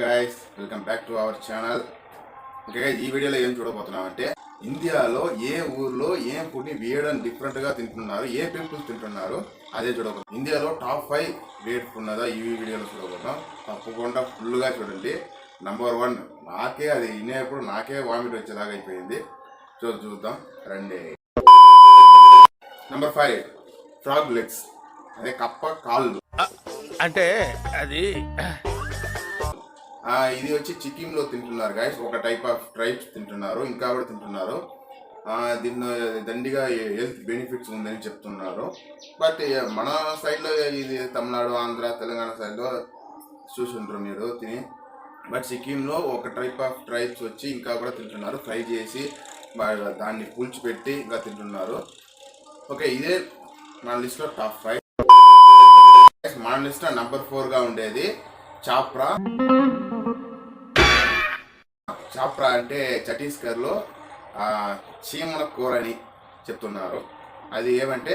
Guys, welcome back to our channel. Okay guys, ఈ వీడియోలో ఏం చూడబోతున్నాం అంటే ఇండియాలో ఏ ఊర్లో ఏం ఫుడ్ని వేయడం డిఫరెంట్గా తింటున్నారు, ఏ పీపుల్స్ తింటున్నారు అదే చూడబోతున్నాం. ఇండియాలో టాప్ 5 వేడ్ ఉన్నదా ఈ వీడియోలో చూడబోతున్నాం. తప్పకుండా ఫుల్గా చూడండి. నంబర్ 1 నాకే అది వినేప్పుడు నాకే వామిట్ వచ్చేలాగా అయిపోయింది. చూద్దాం రండి. నంబర్ 5 ఫ్రాగ్ లెగ్స్, అదే కప్ప కాళ్ళు. అంటే అది ఇది వచ్చి చికింలో తింటున్నారు గైస్. ఒక టైప్ ఆఫ్ ట్రైబ్స్ తింటున్నారు, ఇంకా కూడా తింటున్నారు. దీన్ని దండిగా హెల్త్ బెనిఫిట్స్ ఉందని చెప్తున్నారు. బట్ మన సైడ్లో ఇది తమిళనాడు, ఆంధ్ర, తెలంగాణ సైడ్లో చూసుంటారు మీరు తిని. బట్ సిక్కింలో ఒక టైప్ ఆఫ్ ట్రైబ్స్ వచ్చి ఇంకా కూడా తింటున్నారు, ఫ్రై చేసి దాన్ని పుల్చిపెట్టి ఇంకా తింటున్నారు. ఓకే, ఇదే మన లిస్ట్లో టాప్ 5. మన లిస్ట్లో నంబర్ 4గా ఉండేది చాప్రా. చాప్రా అంటే ఛత్తీస్గఢ్లో చీమల కూర అని చెప్తున్నారు. అది ఏమంటే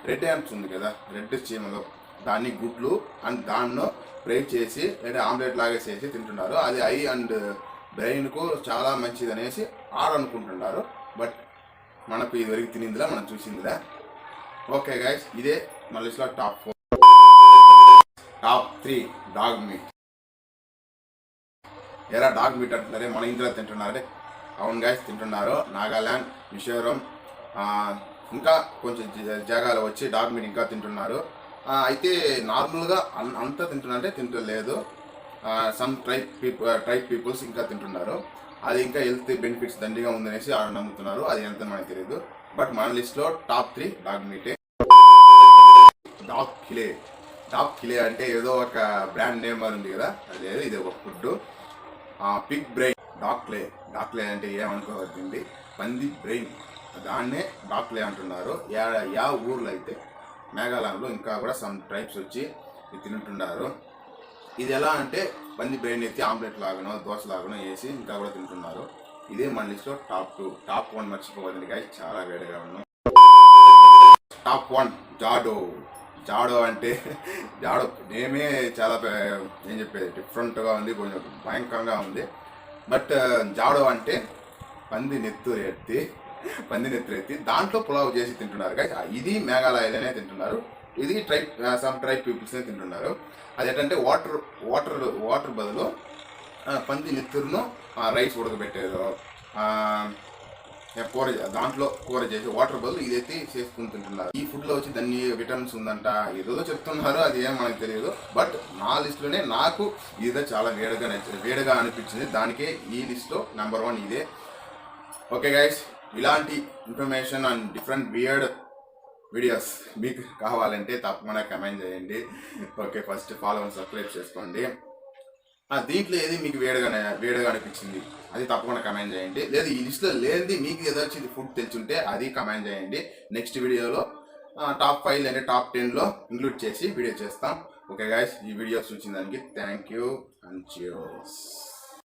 రెడ్ హ్యాండ్స్ ఉంది కదా, రెడ్ చీమలు, దాన్ని గుడ్లు అండ్ దానిలో ఫ్రై చేసి లేదా ఆమ్లెట్ లాగా చేసి తింటున్నారు. అది ఐ అండ్ బ్రెయిన్కు చాలా మంచిది అనేసి అనుకుంటున్నారు. బట్ మనకు ఇదివరకు తినిందిలా, మనం చూసిందిలా. ఓకే గైస్, ఇదే మన లిస్ట్లో టాప్ 4. Top 3 dog meet. ఎరా డాగ్ మీట్ అంటున్నారే, మన ఇంట్లో తింటున్నారే? అవును గైస్, తింటున్నారు. నాగాల్యాండ్, మిజోరం, ఇంకా కొంచెం జాగాలో వచ్చి డాగ్ మీట్ ఇంకా తింటున్నారు. అయితే నార్మల్గా అంతా తింటున్నారంటే తింటలేదు. సమ్ ట్రైబ్ పీపుల్స్ ఇంకా తింటున్నారు. అది ఇంకా హెల్త్ బెనిఫిట్స్ దండిగా ఉందనేసి నమ్ముతున్నారు. అది ఎంత మనకు తెలియదు. బట్ మన లిస్ట్లో టాప్ 3 డాగ్ మీటే. డాగ్ కిలే అంటే ఏదో ఒక బ్రాండ్ నేమ్ అని ఉంది కదా, అది లేదు, ఇది ఒక ఫుడ్. పిగ్ బ్రెయిన్, డాక్లే అంటే ఏమనుకోవద్దండి, పంది బ్రెయిన్, దాన్నే డాక్లే అంటున్నారు. యా ఊర్లో అయితే మేఘాలయంలో ఇంకా కూడా సమ్ ట్రైబ్స్ వచ్చి తింటున్నారు. ఇది ఎలా అంటే పంది బ్రెయిన్ ఎత్తి ఆమ్లెట్ లాగానో దోశ లాగానో వేసి ఇంకా కూడా తింటున్నారు. ఇదే మన లిస్ట్లో టాప్ 2. టాప్ 1 మర్చిపోవద్దండి గాయస్, చాలా వేడిగా ఉన్నాం. టాప్ 1 జాడో అంటే జాడో నేమే చాలా ఏం చెప్పేది డిఫరెంట్గా ఉంది, కొంచెం భయంకరంగా ఉంది. బట్ జాడో అంటే పంది నెత్తురు ఎత్తి దాంట్లో పులావ్ చేసి తింటున్నారు గైస్. ఇది మేఘాలయలోనే తింటున్నారు. ఇది సమ్ ట్రైబ్ పీపుల్స్నే తింటున్నారు. అదేంటంటే వాటర్ బదులు పంది నెత్తురును రైస్ ఉడకబెట్టేదో దాంట్లో కూర చేసి వాటర్ బదులు ఇదైతే చేసుకుని తింటున్నారు. ఈ ఫుడ్లో వచ్చి దాన్ని విటమిన్స్ ఉందంట, ఏదో చెప్తున్నారు, అది ఏం మనకు తెలియదు. బట్ నా లిస్ట్లోనే నాకు ఇదే చాలా వేడిగా అనిపించింది. దానికే ఈ లిస్ట్లో నంబర్ 1 ఇదే. ఓకే గైస్, ఇలాంటి information and different weird videos మీకు కావాలంటే తప్పకుండా కమెంట్ చేయండి. Okay, first follow and subscribe చేసుకోండి. దీంట్లో ఏది మీకు వేడిగా అనిపించింది అది తప్పకుండా కమెంట్ చేయండి. లేదు ఈ లిస్ట్లో లేనిది మీకు ఏదో వచ్చింది ఫుడ్ తెచ్చుంటే అది కమెంట్ చేయండి. నెక్స్ట్ వీడియోలో టాప్ 5 లేదా టాప్ 10లో ఇంక్లూడ్ చేసి వీడియో చేస్తాం. ఓకే గైస్, ఈ వీడియో చూసిన దానికి థ్యాంక్ యూ అండ్ cheers.